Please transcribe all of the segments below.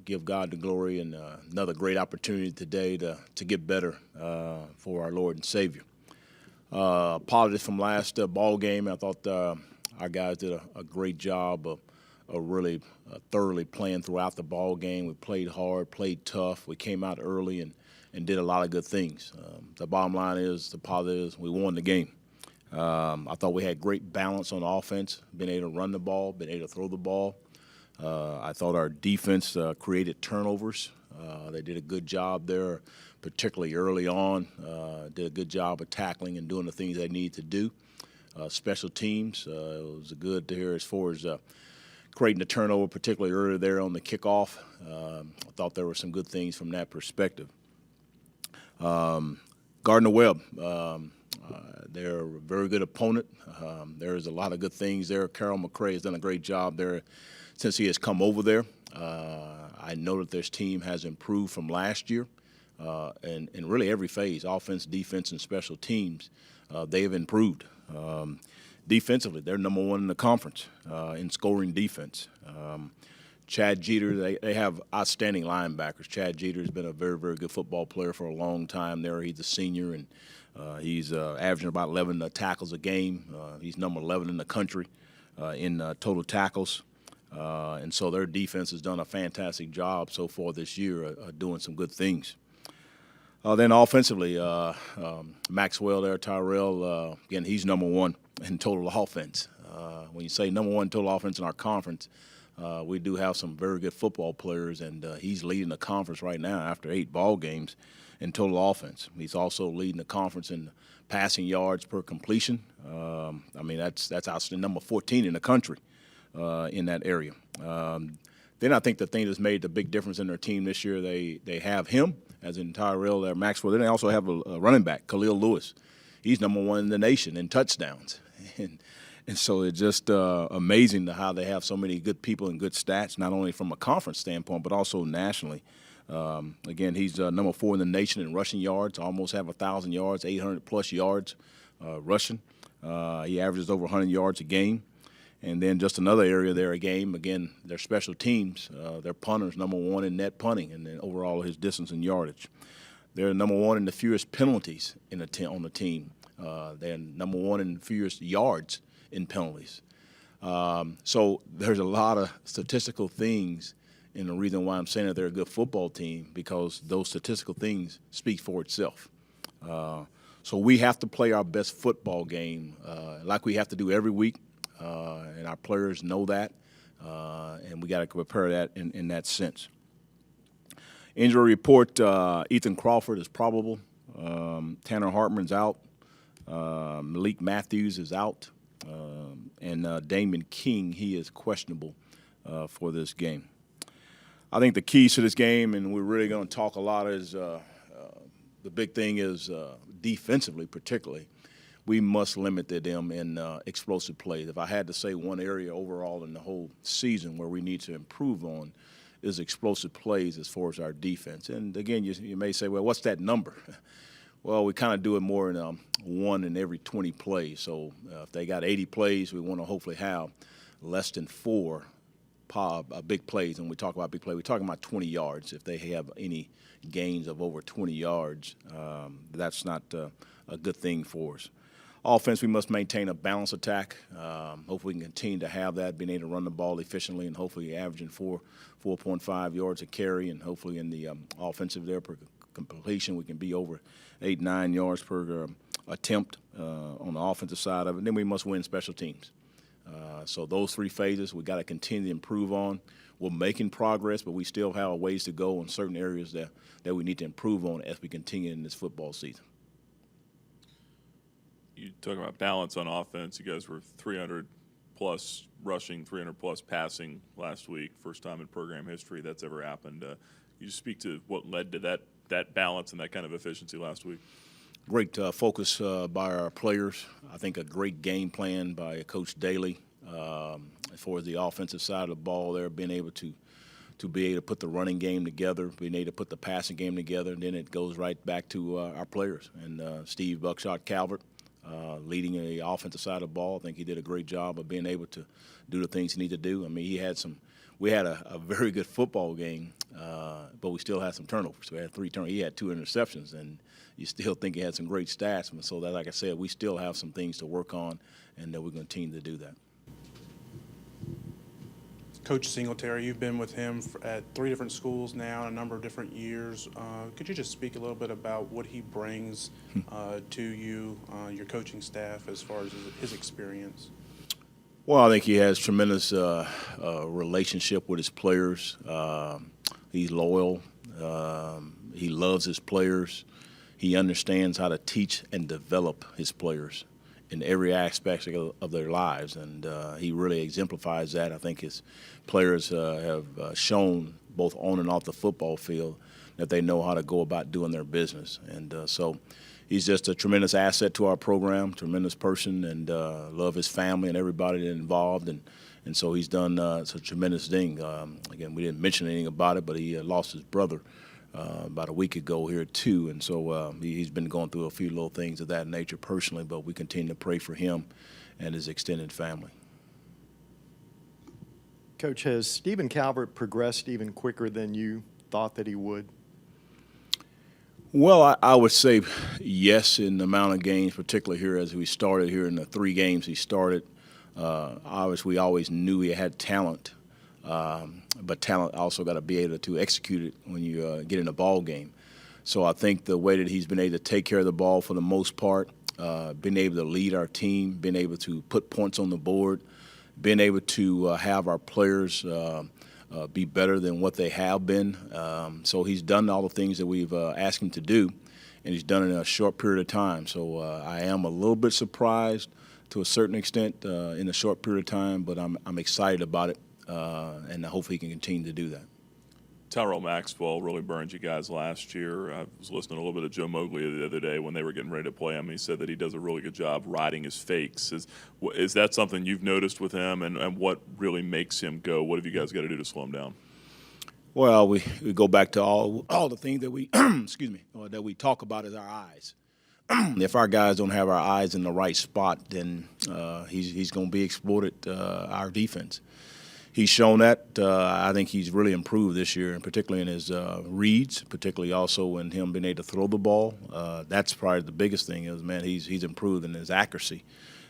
give God the glory, and another great opportunity today to get better for our Lord and Savior. Positive from last ball game. I thought our guys did a great job of really thoroughly playing throughout the ball game. We played hard, played tough. We came out early and did a lot of good things. The bottom line is, the positive is, we won the game. I thought we had great balance on offense, been able to run the ball, been able to throw the ball. I thought our defense created turnovers. They did a good job there, particularly early on. Did a good job of tackling and doing the things they need to do. Special teams, it was good to hear as far as creating a turnover, particularly early there on the kickoff. I thought there were some good things from that perspective. Gardner-Webb, they're a very good opponent. There's a lot of good things there. Carroll McCray has done a great job there since he has come over there. I know that this team has improved from last year, and in really every phase, offense, defense, and special teams, they have improved. Defensively, they're number one in the conference in scoring defense. Chad Jeter, they have outstanding linebackers. Chad Jeter has been a very, very good football player for a long time there. He's a senior, and he's averaging about 11 tackles a game. He's number 11 in the country in total tackles. And so their defense has done a fantastic job so far this year doing some good things. Then offensively, Maxwell there, Tyrell, again, he's number one in total offense. When you say number one in total offense in our conference, we do have some very good football players, and he's leading the conference right now after 8 ball games in total offense. He's also leading the conference in passing yards per completion. I mean, that's outstanding, number 14 in the country in that area. Then I think the thing that's made the big difference in their team this year, they have him as in Tyrell there, Maxwell. Then they also have a running back, Khalil Lewis. He's number one in the nation in touchdowns. And so it's just amazing how they have so many good people and good stats, not only from a conference standpoint, but also nationally. Again, he's number 4 in the nation in rushing yards, almost have 1,000 yards, 800-plus yards rushing. He averages over 100 yards a game. And then just another area there, a game, again, their special teams, their punters, number 1 in net punting, and then overall his distance and yardage. They're number 1 in the fewest penalties on the team. They're number 1 in fewest yards in penalties. So there's a lot of statistical things, and the reason why I'm saying that they're a good football team, because those statistical things speak for itself. So we have to play our best football game like we have to do every week, and our players know that, and we got to prepare that in that sense. Injury report, Ethan Crawford is probable. Tanner Hartman's out. Malik Matthews is out. And Damon King, he is questionable for this game. I think the keys to this game, and we're really going to talk a lot, is the big thing is defensively particularly. We must limit them in explosive plays. If I had to say one area overall in the whole season where we need to improve on is explosive plays as far as our defense. And, again, you may say, well, what's that number? Well, we kind of do it more in 1 in every 20 plays. So if they got 80 plays, we want to hopefully have less than 4 big plays. And we talk about big plays, we're talking about 20 yards. If they have any gains of over 20 yards, that's not a good thing for us. Offense, we must maintain a balanced attack. Hopefully we can continue to have that, being able to run the ball efficiently, and hopefully averaging 4.5 yards a carry, and hopefully in the offensive there per completion we can be over 8-9 yards per attempt on the offensive side of it. And then we must win special teams. So those 3 phases we got to continue to improve on. We're making progress, but we still have a ways to go in certain areas that we need to improve on as we continue in this football season. You talk about balance on offense. You guys were 300-plus rushing, 300-plus passing last week. First time in program history that's ever happened. You just speak to what led to that balance and that kind of efficiency last week. Great focus by our players. I think a great game plan by Coach Daly as far as the offensive side of the ball there, being able to be able to put the running game together, being able to put the passing game together, and then it goes right back to our players. And Steve Buckshot Calvert leading the offensive side of the ball. I think he did a great job of being able to do the things he needed to do. I mean, we had a very good football game, but we still had some turnovers. We had 3 turnovers. He had 2 interceptions, and you still think he had some great stats. And so that, like I said, we still have some things to work on, and we're going to continue to do that. Coach Singletary, you've been with him at 3 different schools now in a number of different years. Could you just speak a little bit about what he brings to you, your coaching staff, as far as his experience? Well, I think he has tremendous relationship with his players. He's loyal. He loves his players. He understands how to teach and develop his players in every aspect of their lives, and he really exemplifies that. I think his players have shown both on and off the football field that they know how to go about doing their business, and so he's just a tremendous asset to our program, tremendous person, and love his family and everybody that's involved, and so he's done a tremendous thing. Again, we didn't mention anything about it, but he lost his brother about a week ago here too, and so he's been going through a few little things of that nature personally, but we continue to pray for him and his extended family. Coach, has Stephen Calvert progressed even quicker than you thought that he would? Well, I would say yes in the amount of games, particularly here as we started here in the 3 games he started. Obviously, we always knew he had talent. But talent also got to be able to execute it when you get in a ball game. So I think the way that he's been able to take care of the ball for the most part, been able to lead our team, been able to put points on the board, been able to have our players be better than what they have been. So he's done all the things that we've asked him to do, and he's done it in a short period of time. So I am a little bit surprised to a certain extent in a short period of time, but I'm excited about it. And hopefully he can continue to do that. Tyrell Maxwell really burned you guys last year. I was listening to a little bit of Joe Mowgli the other day when they were getting ready to play him. He said that he does a really good job riding his fakes. Is that something you've noticed with him, and what really makes him go? What have you guys got to do to slow him down? Well, we go back to all the things that we excuse me, that we talk about as our eyes. If our guys don't have our eyes in the right spot, then he's going to be exploited, our defense. He's shown that. I think he's really improved this year, and particularly in his reads, particularly also in him being able to throw the ball. That's probably the biggest thing is, man, he's improved in his accuracy,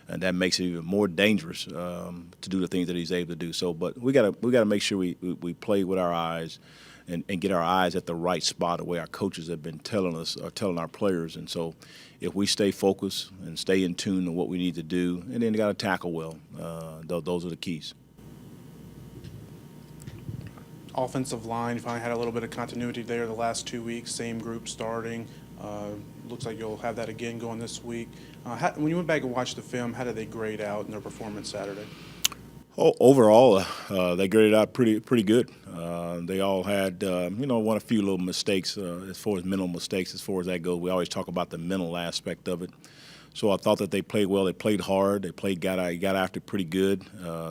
and that makes it even more dangerous to do the things that he's able to do. So, but we gotta make sure we play with our eyes and get our eyes at the right spot, the way our coaches have been telling us or telling our players. And so if we stay focused and stay in tune to what we need to do, and then you got to tackle well, those are the keys. Offensive line, you finally had a little bit of continuity there the last 2 weeks, same group starting. Looks like you'll have that again going this week. When you went back and watched the film, how did they grade out in their performance Saturday? Overall, they graded out pretty good. They all had, a few little mistakes as far as mental mistakes as far as that goes. We always talk about the mental aspect of it. So I thought that they played well. They played hard. They got after pretty good.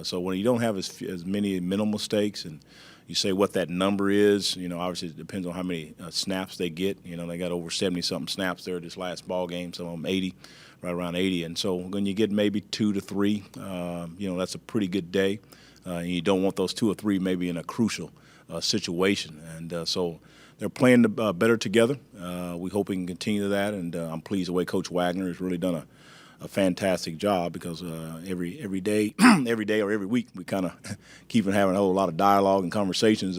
So when you don't have as many mental mistakes and you say what that number is, obviously it depends on how many snaps they get. They got over 70-something snaps there this last ball game, some of them 80, right around 80. And so when you get maybe 2 to 3, that's a pretty good day. And you don't want those 2 or 3 maybe in a crucial situation. And so they're playing better together. We hope we can continue that, and I'm pleased the way Coach Wagner has really done a fantastic job, because every day, every day or every week, we kind of keep having a whole lot of dialogue and conversations.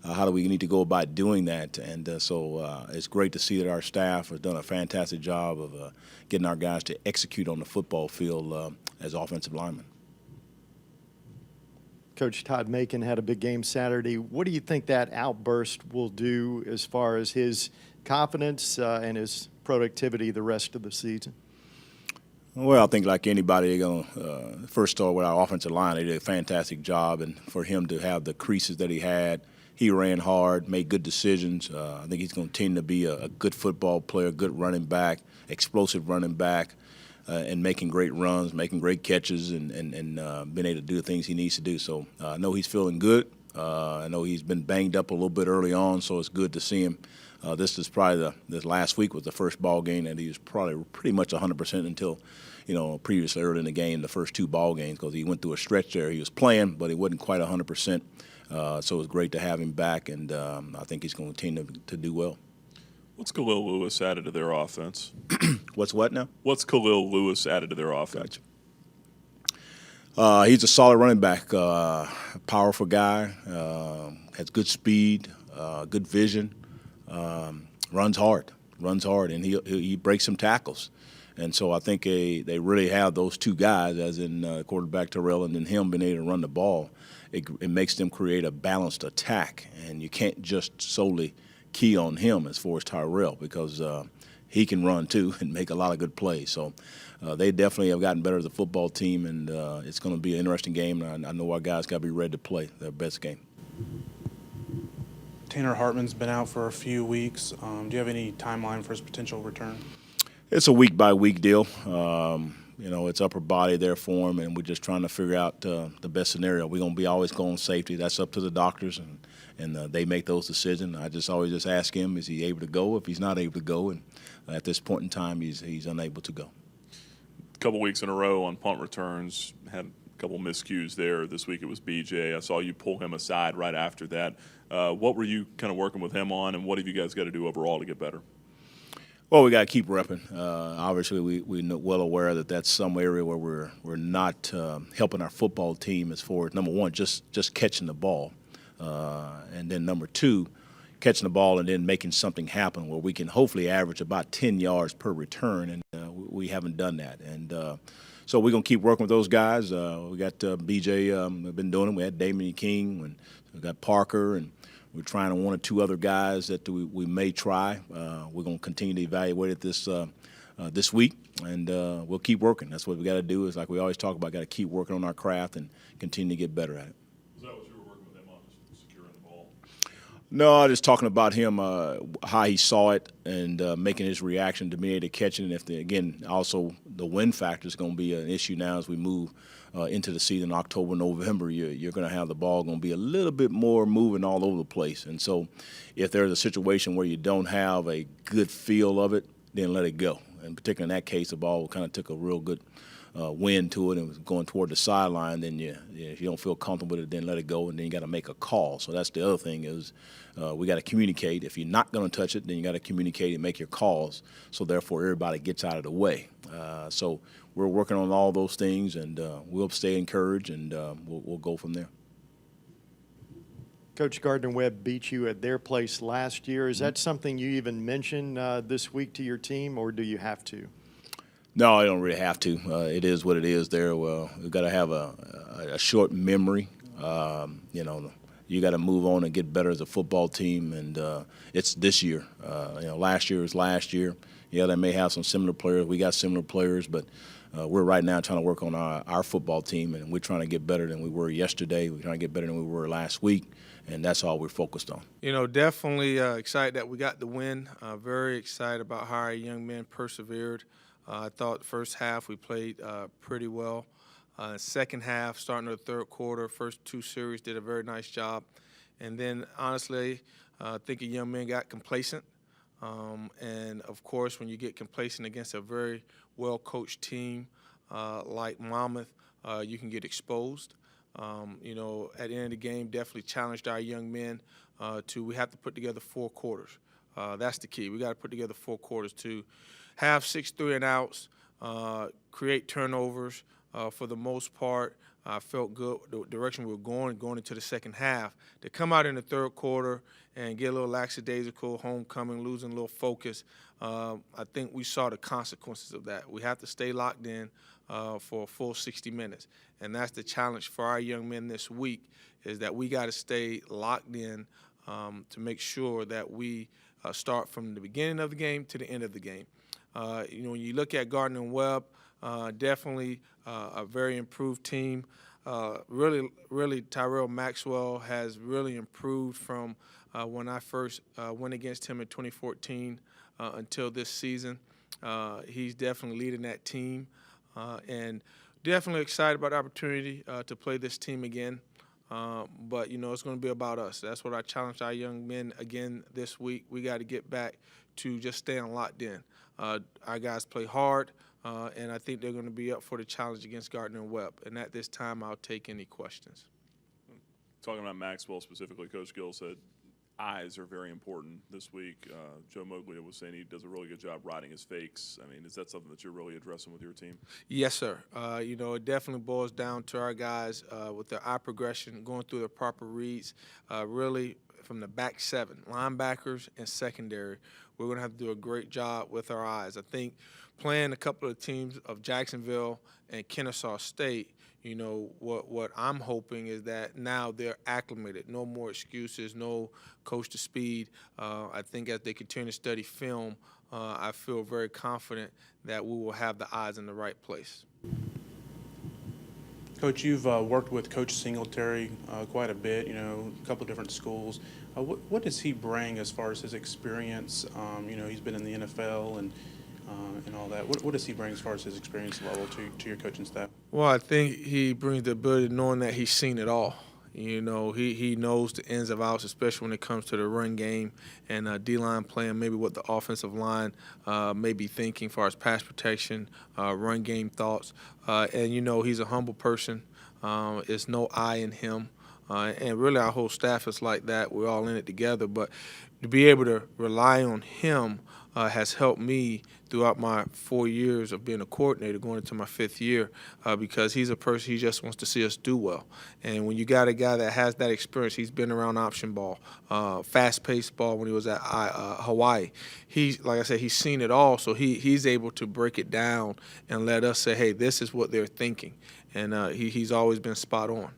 How do we need to go about doing that? And so it's great to see that our staff has done a fantastic job of getting our guys to execute on the football field as offensive linemen. Coach Todd Macon had a big game Saturday. What do you think that outburst will do as far as his confidence and his productivity the rest of the season? Well, I think like anybody, they're going to first start with our offensive line. They did a fantastic job, and for him to have the creases that he had, he ran hard, made good decisions. I think he's going to continue to be a good football player, good running back, explosive running back, and making great runs, making great catches, and being able to do the things he needs to do. So I know he's feeling good. I know he's been banged up a little bit early on, so it's good to see him. This is probably this last week was the first ball game that he was probably pretty much 100% until, previously early in the game, the first 2 ball games, because he went through a stretch there. He was playing, but he wasn't quite 100%. So it's great to have him back, and I think he's going to continue to do well. What's Khalil Lewis added to their offense? What's what now? What's Khalil Lewis added to their offense? Gotcha. He's a solid running back, powerful guy, has good speed, good vision, runs hard, and he breaks some tackles. And so I think they really have those two guys, as in quarterback Terrell and then him being able to run the ball. It makes them create a balanced attack, and you can't just solely key on him as far as Tyrell, because he can run too and make a lot of good plays. So they definitely have gotten better as a football team, and it's going to be an interesting game. And I know our guys got to be ready to play their best game. Tanner Hartman's been out for a few weeks. Do you have any timeline for his potential return? It's a week-by-week deal. It's upper body there for him, and we're just trying to figure out the best scenario. We're going to be always going safety. That's up to the doctors, and they make those decisions. I always ask him, is he able to go? If he's not able to go, and at this point in time, he's unable to go. A couple weeks in a row on punt returns, had a couple miscues there. This week it was BJ. I saw you pull him aside right after that. What were you kind of working with him on, and what have you guys got to do overall to get better? Well, we got to keep repping. Obviously, we're well aware that that's some area where we're not helping our football team as far as, number one, just catching the ball, and then number two, catching the ball and then making something happen where we can hopefully average about 10 yards per return, and we haven't done that. And so we're going to keep working with those guys. We got BJ, we've been doing it. We had Damian King, and we got Parker, and we're trying one or two other guys that we may try. We're going to continue to evaluate it this week, and we'll keep working. That's what we got to do. Is like we always talk about, got to keep working on our craft and continue to get better at it. Was that what you were working with him on, just securing the ball? No, just talking about him, how he saw it, and making his reaction to being able to catch it. And also the wind factor is going to be an issue now as we move into the season, October, November. You're going to have the ball going to be a little bit more moving all over the place. And so if there's a situation where you don't have a good feel of it, then let it go. And particularly in that case, the ball kind of took a real good wind to it and was going toward the sideline. Then if you don't feel comfortable with it, then let it go, and then you got to make a call. So that's the other thing is we got to communicate. If you're not going to touch it, then you got to communicate and make your calls. So therefore, everybody gets out of the way. So we're working on all those things, and we'll stay encouraged, and we'll go from there. Coach Gardner-Webb beat you at their place last year. Is that something you even mention this week to your team, or do you have to? No, I don't really have to. It is what it is there. Well, we've got to have a short memory. You got to move on and get better as a football team, and it's this year. Last year was last year. Yeah, they may have some similar players. We got similar players, but we're right now trying to work on our football team, and we're trying to get better than we were yesterday. We're trying to get better than we were last week, and that's all we're focused on. Definitely excited that we got the win. Very excited about how our young men persevered. I thought the first half we played pretty well. Second half, starting the third quarter, first two series did a very nice job. And then, honestly, I think the young men got complacent. And, of course, when you get complacent against a very well-coached team like Monmouth, you can get exposed. At the end of the game, definitely challenged our young men we have to put together 4 quarters. That's the key. We got to put together 4 quarters to have 6 3-and-outs, create turnovers. For the most part, I felt good the direction we were going into the second half. To come out in the third quarter and get a little lackadaisical, homecoming, losing a little focus, I think we saw the consequences of that. We have to stay locked in for a full 60 minutes. And that's the challenge for our young men this week, is that we got to stay locked in to make sure that we start from the beginning of the game to the end of the game. When you look at Gardner-Webb, definitely a very improved team. Really, Tyrell Maxwell has really improved from when I first went against him in 2014 until this season. He's definitely leading that team, and definitely excited about the opportunity to play this team again. But, it's going to be about us. That's what I challenged our young men again this week. We got to get back to just staying locked in. Our guys play hard, and I think they're going to be up for the challenge against Gardner-Webb. And at this time, I'll take any questions. Talking about Maxwell specifically, Coach Gill said eyes are very important this week. Joe Moglia was saying he does a really good job riding his fakes. I mean, is that something that you're really addressing with your team? Yes, sir. It definitely boils down to our guys with their eye progression, going through the proper reads, really from the back seven, linebackers and secondary. We're going to have to do a great job with our eyes. I think playing a couple of teams of Jacksonville and Kennesaw State, what I'm hoping is that now they're acclimated. No more excuses, no coach to speed. I think as they continue to study film, I feel very confident that we will have the eyes in the right place. Coach, you've worked with Coach Singletary quite a bit, a couple different schools. What does he bring as far as his experience? He's been in the NFL and all that. What does he bring as far as his experience level to your coaching staff? Well, I think he brings the ability of knowing that he's seen it all. He knows the ins and outs, especially when it comes to the run game and D-line playing, maybe what the offensive line may be thinking as far as pass protection, run game thoughts. And he's a humble person. It's no I in him. And really our whole staff is like that. We're all in it together. But to be able to rely on him has helped me throughout my 4 years of being a coordinator, going into my 5th year, because he's a person, he just wants to see us do well. And when you got a guy that has that experience, he's been around option ball, fast-paced ball when he was at Hawaii. Like I said, he's seen it all, so he's able to break it down and let us say, hey, this is what they're thinking. And he's always been spot on.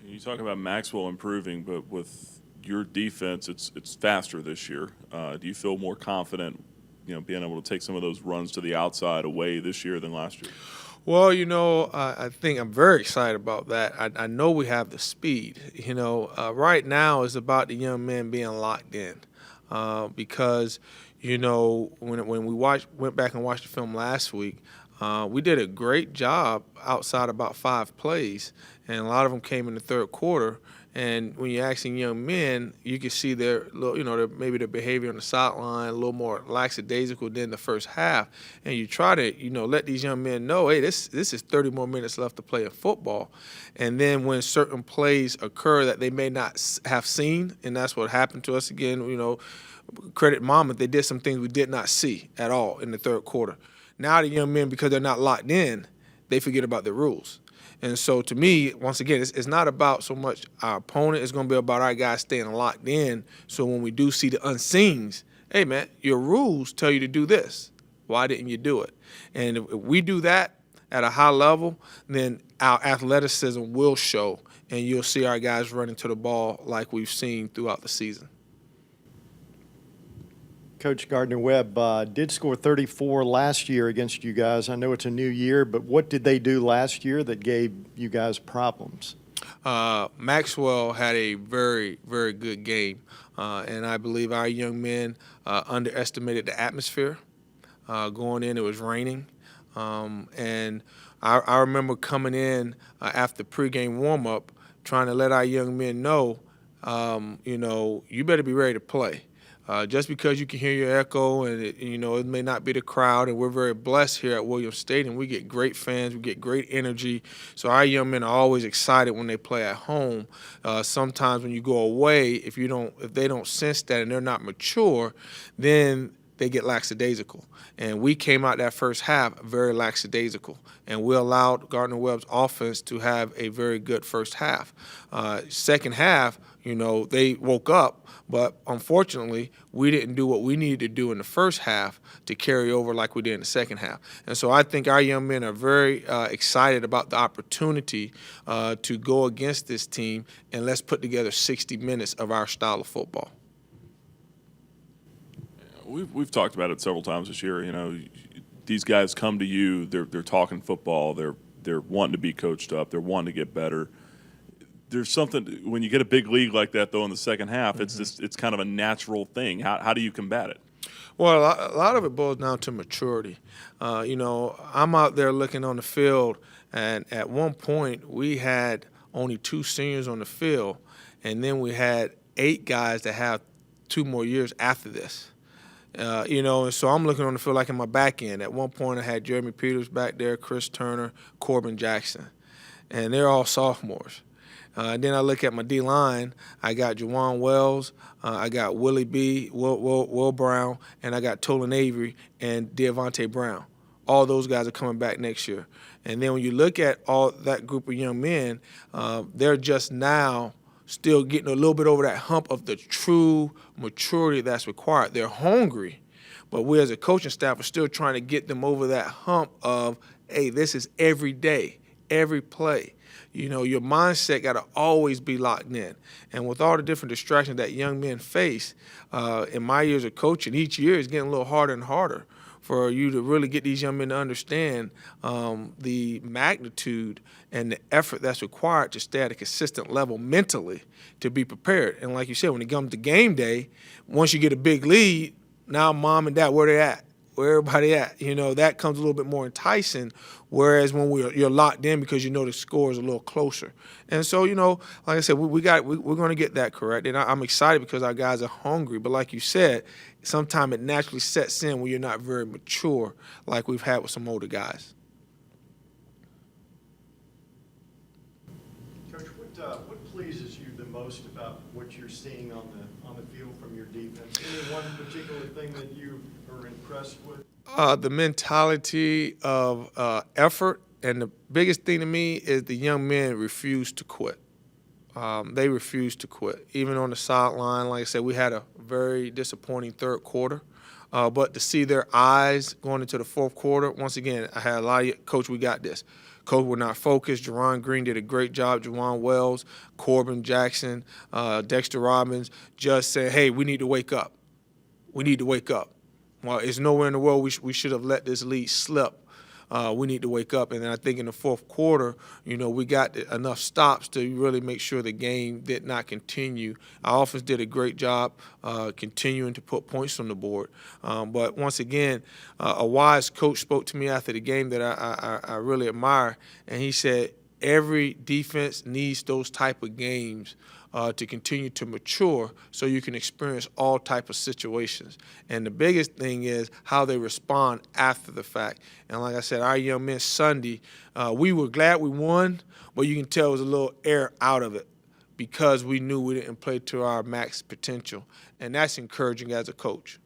You talk about Maxwell improving, but with your defense, it's faster this year. Do you feel more confident, being able to take some of those runs to the outside away this year than last year? Well, I think I'm very excited about that. I know we have the speed. Right now it's about the young men being locked in because, when we went back and watched the film last week, we did a great job outside about 5 plays, and a lot of them came in the third quarter. And when you're asking young men, you can see maybe their behavior on the sideline a little more lackadaisical than the first half. And you try to, let these young men know, hey, this is 30 more minutes left to play in football. And then when certain plays occur that they may not have seen, and that's what happened to us again, credit Monmouth, they did some things we did not see at all in the third quarter. Now the young men, because they're not locked in, they forget about the rules. And so to me, once again, it's not about so much our opponent. It's going to be about our guys staying locked in. So when we do see the unseens, hey, man, your rules tell you to do this. Why didn't you do it? And if we do that at a high level, then our athleticism will show, and you'll see our guys running to the ball like we've seen throughout the season. Coach Gardner-Webb did score 34 last year against you guys. I know it's a new year, but what did they do last year that gave you guys problems? Maxwell had a very, very good game, and I believe our young men underestimated the atmosphere. Going in, it was raining, and I remember coming in after pregame warm-up trying to let our young men know, you better be ready to play. Just because you can hear your echo and it may not be the crowd, and we're very blessed here at Williams Stadium. We get great fans, we get great energy. So our young men are always excited when they play at home. Sometimes when you go away, if they don't sense that and they're not mature, then they get lackadaisical. And we came out that first half very lackadaisical, and we allowed Gardner-Webb's offense to have a very good first half. Second half, they woke up, but unfortunately, we didn't do what we needed to do in the first half to carry over like we did in the second half. And so I think our young men are very excited about the opportunity to go against this team, and let's put together 60 minutes of our style of football. We've talked about it several times this year. These guys come to you. They're talking football. They're wanting to be coached up. They're wanting to get better. There's something when you get a big league like that, though, in the second half. Mm-hmm. It's kind of a natural thing. How do you combat it? Well, a lot of it boils down to maturity. I'm out there looking on the field, and at one point we had only 2 seniors on the field, and then we had 8 guys that have 2 more years after this. And so I'm looking on the field like in my back end. At one point I had Jeremy Peters back there, Chris Turner, Corbin Jackson. and they're all sophomores. And then I look at my D-line. I got Juwan Wells, I got Willie B, Will Brown, and I got Tolan Avery and Devontae Brown. All those guys are coming back next year. And then when you look at all that group of young men, they're just now still getting a little bit over that hump of the true maturity that's required. They're hungry, but we as a coaching staff are still trying to get them over that hump of, hey, this is every day, every play. You know, your mindset got to always be locked in. And with all the different distractions that young men face, in my years of coaching, each year is getting a little harder and harder for you to really get these young men to understand the magnitude and the effort that's required to stay at a consistent level mentally to be prepared. And like you said, when it comes to game day, once you get a big lead, now mom and dad, where they at? Where everybody at? You know, that comes a little bit more enticing, whereas when you're locked in because you know the score is a little closer. And so, you know, like I said, we're going to get that correct. And I'm excited because our guys are hungry. But like you said, sometimes it naturally sets in when you're not very mature like we've had with some older guys. Coach, what pleases you the most about what you're seeing on the field from your defense? Any one particular thing that you are impressed with? The mentality of effort, and the biggest thing to me is the young men refuse to quit. They refuse to quit. Even on the sideline, like I said, we had a very disappointing third quarter. But to see their eyes going into the fourth quarter, once again, I had a lot of, Coach, we got this. Coach, we're not focused. Jerron Green did a great job. Juwan Wells, Corbin Jackson, Dexter Robbins just said, hey, we need to wake up. We need to wake up. Well, it's nowhere in the world we should have let this lead slip. We need to wake up. And then I think in the fourth quarter, you know, we got enough stops to really make sure the game did not continue. Our offense did a great job continuing to put points on the board. But once again, a wise coach spoke to me after the game that I really admire, and he said, every defense needs those type of games to continue to mature so you can experience all type of situations. And the biggest thing is how they respond after the fact. And like I said, our young men Sunday, we were glad we won, but you can tell there was a little air out of it because we knew we didn't play to our max potential. And that's encouraging as a coach.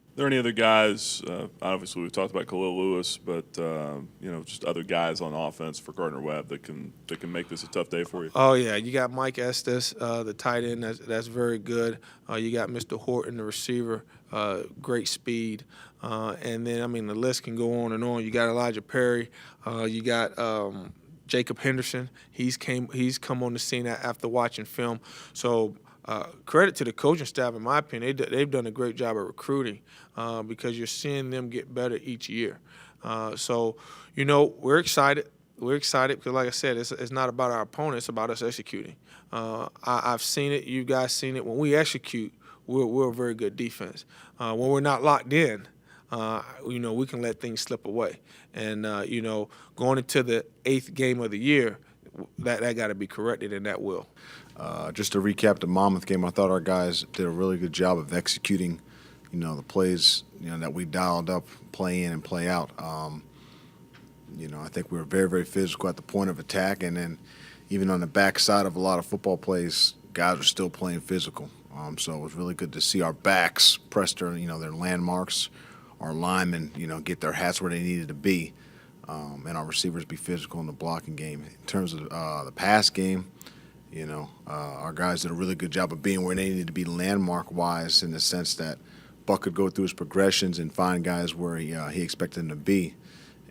Are there any other guys, obviously we've talked about Khalil Lewis, but you know, just other guys on offense for Gardner-Webb that can make this a tough day for you? Oh, yeah. You got Mike Estes, the tight end. That's very good. You got Mr. Horton, the receiver, great speed. And then, I mean, the list can go on and on. You got Elijah Perry. You got Jacob Henderson. He's come on the scene after watching film. So credit to the coaching staff, in my opinion. They've done a great job of recruiting because you're seeing them get better each year. So, you know, we're excited. We're excited because, like I said, it's not about our opponent. It's about us executing. I've seen it. You guys seen it. When we execute, we're a very good defense. When we're not locked in, you know, we can let things slip away. And, you know, going into the 8th game of the year, that got to be corrected, and that will. Just to recap the Monmouth game, I thought our guys did a really good job of executing, you know, the plays, you know, that we dialed up, play in and play out. You know, I think we were very, very physical at the point of attack, and then even on the backside of a lot of football plays, guys are still playing physical. So it was really good to see our backs press their, you know, their landmarks, our linemen, you know, get their hats where they needed to be, and our receivers be physical in the blocking game. In terms of the pass game, you know, our guys did a really good job of being where they needed to be landmark-wise, in the sense that Buck could go through his progressions and find guys where he expected them to be.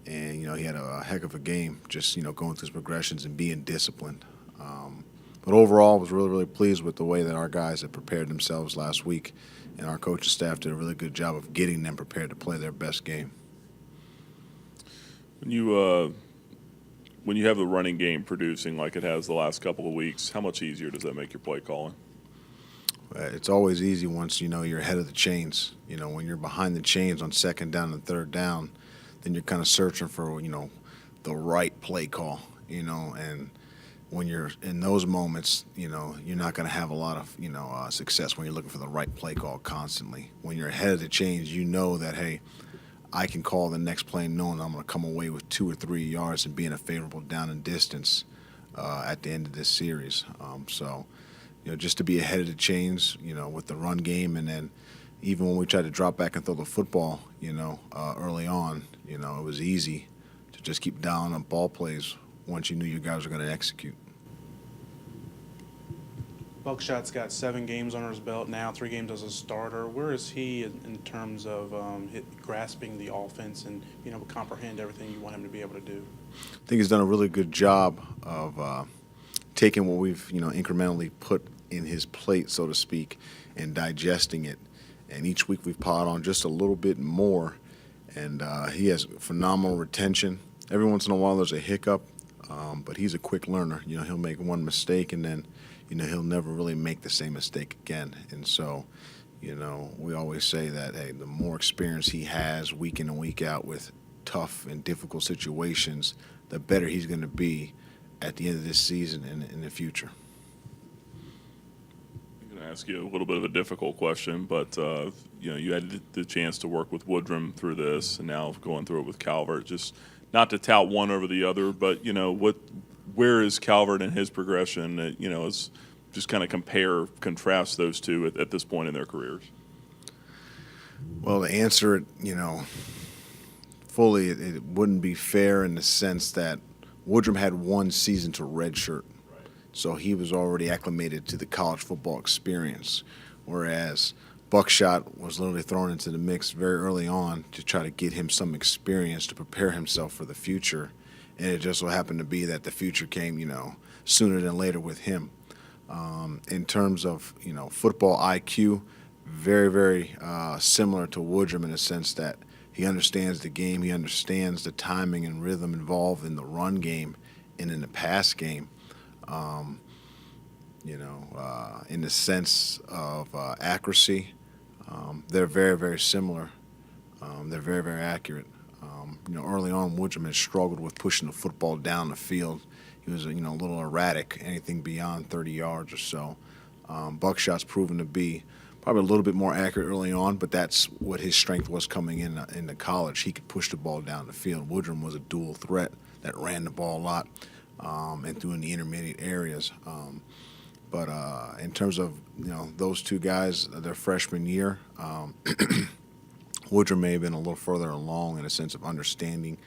And, you know, he had a heck of a game just, you know, going through his progressions and being disciplined. But overall, I was really, really pleased with the way that our guys had prepared themselves last week, and our coaching staff did a really good job of getting them prepared to play their best game. When you have the running game producing like it has the last couple of weeks, how much easier does that make your play calling? It's always easy once, you know, you're ahead of the chains. You know, when you're behind the chains on 2nd down and 3rd down, then you're kind of searching for, you know, the right play call, you know, and when you're in those moments, you know, you're not going to have a lot of, you know, success when you're looking for the right play call constantly. When you're ahead of the chains, you know that, hey, I can call the next play knowing I'm going to come away with 2 or 3 yards and be in a favorable down and distance at the end of this series. So, just to be ahead of the chains, with the run game, and then even when we tried to drop back and throw the football, early on, it was easy to just keep dialing up ball plays once you knew you guys were going to execute. Buckshot's got 7 games under his belt now, 3 games as a starter. Where is he in terms of grasping the offense and being able to comprehend everything you want him to be able to do? I think he's done a really good job of taking what we've incrementally put in his plate, so to speak, and digesting it. And each week we've piled on just a little bit more, and he has phenomenal retention. Every once in a while there's a hiccup, but he's a quick learner. He'll make one mistake, and then he'll never really make the same mistake again. And so, we always say that, hey, the more experience he has week in and week out with tough and difficult situations, the better he's going to be at the end of this season and in the future. I'm going to ask you a little bit of a difficult question, but you had the chance to work with Woodrum through this, and now going through it with Calvert. Just not to tout one over the other, but where is Calvert in his progression? Is just kind of contrast those two at this point in their careers. Well, to answer it, fully, it wouldn't be fair in the sense that Woodrum had 1 season to redshirt. So he was already acclimated to the college football experience, whereas Buckshot was literally thrown into the mix very early on to try to get him some experience to prepare himself for the future. And it just so happened to be that the future came, sooner than later with him. In terms of, football IQ, very, very similar to Woodrum in the sense that he understands the game. He understands the timing and rhythm involved in the run game and in the pass game. In the sense of accuracy, they're very, very similar. They're very, very accurate. Early on, Woodrum had struggled with pushing the football down the field. He was, a little erratic, anything beyond 30 yards or so. Buckshot's proven to be probably a little bit more accurate early on, but that's what his strength was coming into college. He could push the ball down the field. Woodrum was a dual threat that ran the ball a lot and threw in the intermediate areas. But in terms of, those two guys, their freshman year, Woodrum may have been a little further along in a sense of understanding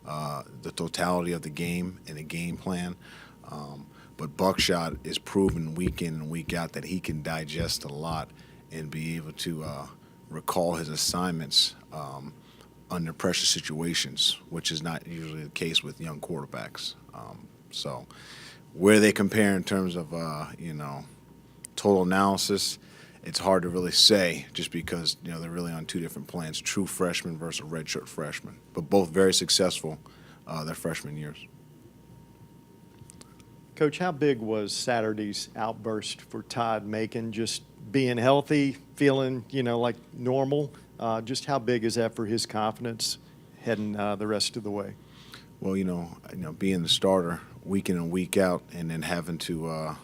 the totality of the game and the game plan. But Buckshot is proven week in and week out that he can digest a lot and be able to recall his assignments under pressure situations, which is not usually the case with young quarterbacks. So where they compare in terms of, total analysis, it's hard to really say just because, they're really on 2 different planes, true freshman versus redshirt freshman, but both very successful their freshman years. Coach, how big was Saturday's outburst for Todd Macon? Just being healthy, feeling, like normal? Just how big is that for his confidence heading the rest of the way? Well, being the starter week in and week out and then having to,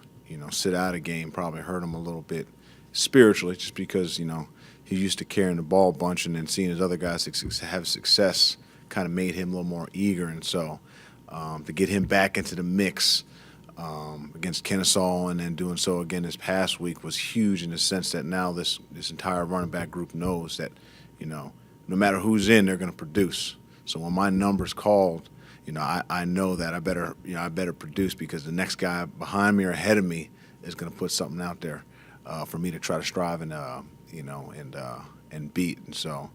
sit out a game probably hurt him a little bit spiritually just because, he's used to carrying the ball a bunch and then seeing his other guys have success kind of made him a little more eager. And so to get him back into the mix against Kennesaw and then doing so again this past week was huge in the sense that now this entire running back group knows that, no matter who's in, they're going to produce. So when my number's called, I know that I better produce because the next guy behind me or ahead of me is going to put something out there for me to try to strive and beat. And so,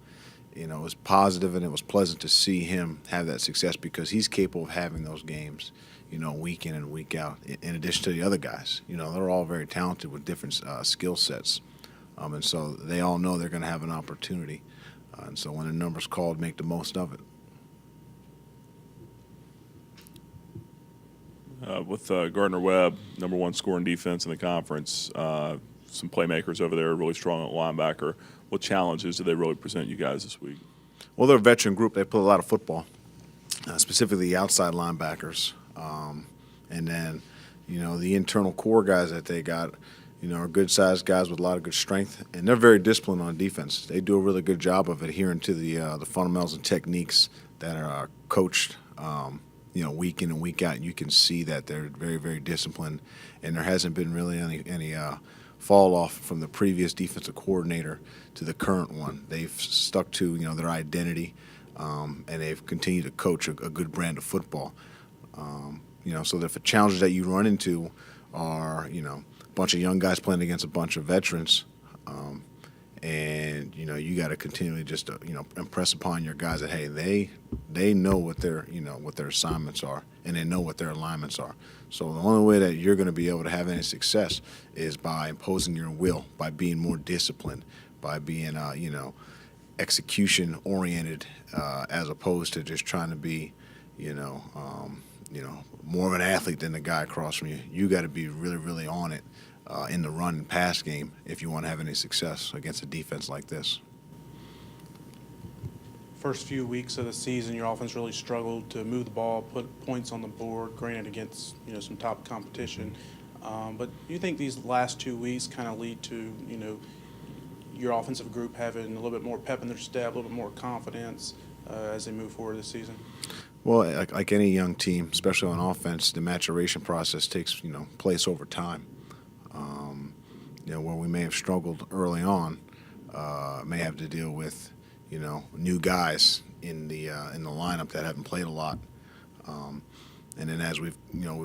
it was positive and it was pleasant to see him have that success because he's capable of having those games, week in and week out. In addition to the other guys, they're all very talented with different skill sets, and so they all know they're going to have an opportunity. And so when the number's called, make the most of it. With Gardner-Webb, number 1 scoring defense in the conference, some playmakers over there, really strong at linebacker. What challenges do they really present you guys this week? Well, they're a veteran group. They play a lot of football, specifically the outside linebackers. And then, the internal core guys that they got, are good-sized guys with a lot of good strength, and they're very disciplined on defense. They do a really good job of adhering to the fundamentals and techniques that are coached, week in and week out. You can see that they're very, very disciplined, and there hasn't been really any fall off from the previous defensive coordinator to the current one. They've stuck to their identity, and they've continued to coach a good brand of football. So the challenges that you run into are a bunch of young guys playing against a bunch of veterans, and you got to continually just impress upon your guys that hey, they know what their assignments are, and they know what their alignments are. So the only way that you're going to be able to have any success is by imposing your will, by being more disciplined, by being execution oriented, as opposed to just trying to be more of an athlete than the guy across from you. You got to be really, really on it in the run and pass game if you want to have any success against a defense like this. First few weeks of the season, your offense really struggled to move the ball, put points on the board, granted against some top competition. But do you think these last 2 weeks kind of lead to your offensive group having a little bit more pep in their step, a little bit more confidence as they move forward this season? Well, like any young team, especially on offense, the maturation process takes place over time. Where we may have struggled early on, may have to deal with new guys in the lineup that haven't played a lot, and then as we've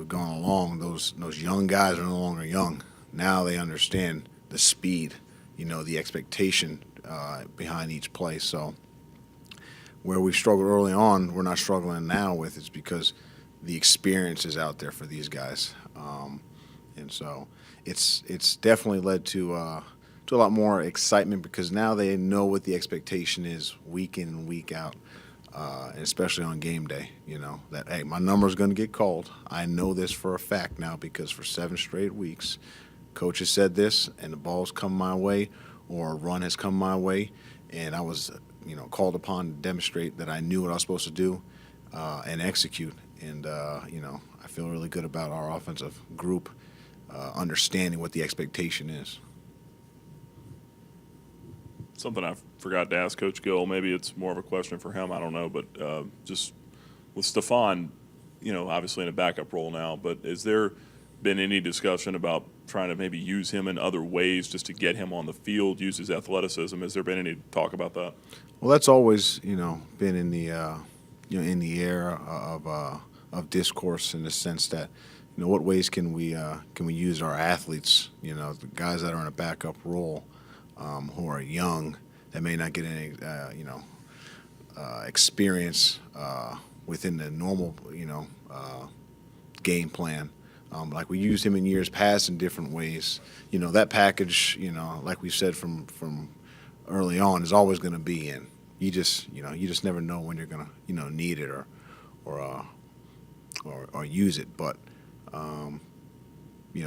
gone along, those young guys are no longer young. Now they understand the speed, the expectation behind each play. So where we struggled early on, we're not struggling now with is because the experience is out there for these guys, and so it's definitely led to a lot more excitement because now they know what the expectation is week in and week out, and especially on game day. That hey, my number's going to get called. I know this for a fact now because for 7 straight weeks, coach has said this, and the ball's come my way or a run has come my way, and I was called upon to demonstrate that I knew what I was supposed to do and execute. And I feel really good about our offensive group understanding what the expectation is. Something I forgot to ask Coach Gill. Maybe it's more of a question for him. I don't know, but just with Stephon, obviously in a backup role now. But has there been any discussion about trying to maybe use him in other ways just to get him on the field, use his athleticism? Has there been any talk about that? Well, that's always been in the air of discourse in the sense that what ways can we use our athletes, the guys that are in a backup role, who are young, that may not get any experience within the normal game plan. Like we used him in years past in different ways. That package, like we said from early on, is always going to be in. You just never know when you're going to need it or use it. But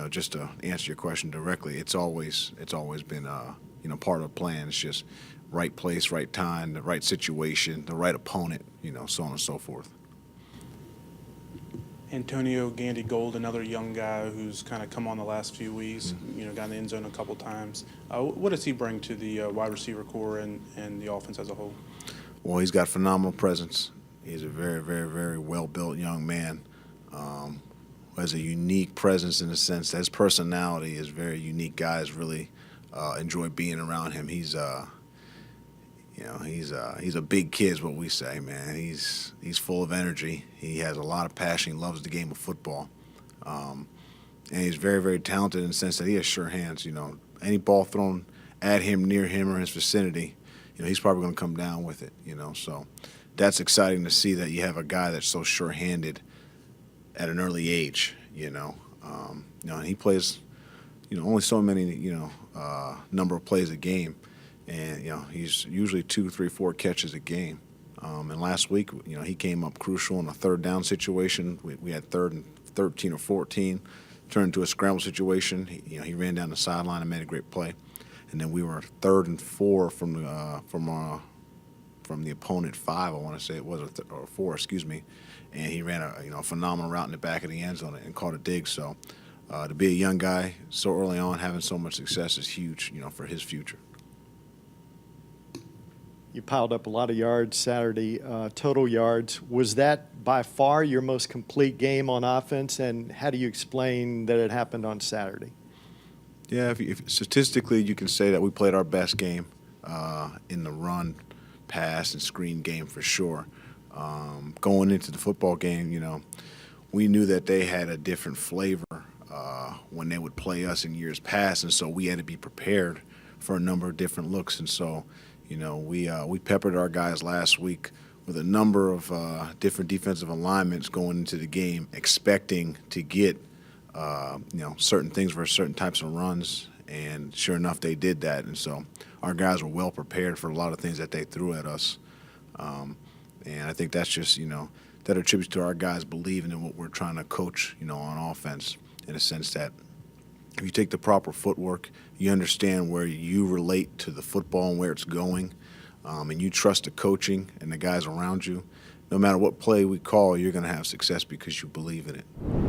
just to answer your question directly, it's always been part of the plan. It's just right place, right time, the right situation, the right opponent, so on and so forth. Antonio Gandy-Gold, another young guy who's kind of come on the last few weeks, got in the end zone a couple times. What does he bring to the wide receiver core and the offense as a whole? Well, he's got phenomenal presence. He's a very, very, very well-built young man who has a unique presence in the sense that his personality is very unique. Guys really enjoy being around him. He's a big kid is what we say, man. He's full of energy. He has a lot of passion. He loves the game of football. And he's very, very talented in the sense that he has sure hands. Any ball thrown at him, near him, or his vicinity, he's probably going to come down with it, So that's exciting to see that you have a guy that's so sure-handed at an early age, and he plays, only so many, number of plays a game. And, he's usually 2, 3, 4 catches a game. And last week, he came up crucial in a third down situation. We had 3rd and 13 or 14, turned into a scramble situation. He ran down the sideline and made a great play. And then we were 3rd and 4 from the opponent 5, I want to say it was, or 4, excuse me. And he ran a phenomenal route in the back of the end zone and caught a dig. So to be a young guy so early on, having so much success is huge, for his future. You piled up a lot of yards Saturday, total yards. Was that by far your most complete game on offense, and how do you explain that it happened on Saturday? Yeah, if statistically you can say that we played our best game in the run, pass, and screen game for sure. Going into the football game, we knew that they had a different flavor when they would play us in years past, and so we had to be prepared for a number of different looks. And so, we peppered our guys last week with a number of different defensive alignments going into the game, expecting to get certain things for certain types of runs, and sure enough, they did that. And so our guys were well prepared for a lot of things that they threw at us. And I think that's just, that attributes to our guys believing in what we're trying to coach, on offense, in a sense that if you take the proper footwork, you understand where you relate to the football and where it's going, and you trust the coaching and the guys around you, no matter what play we call, you're going to have success because you believe in it.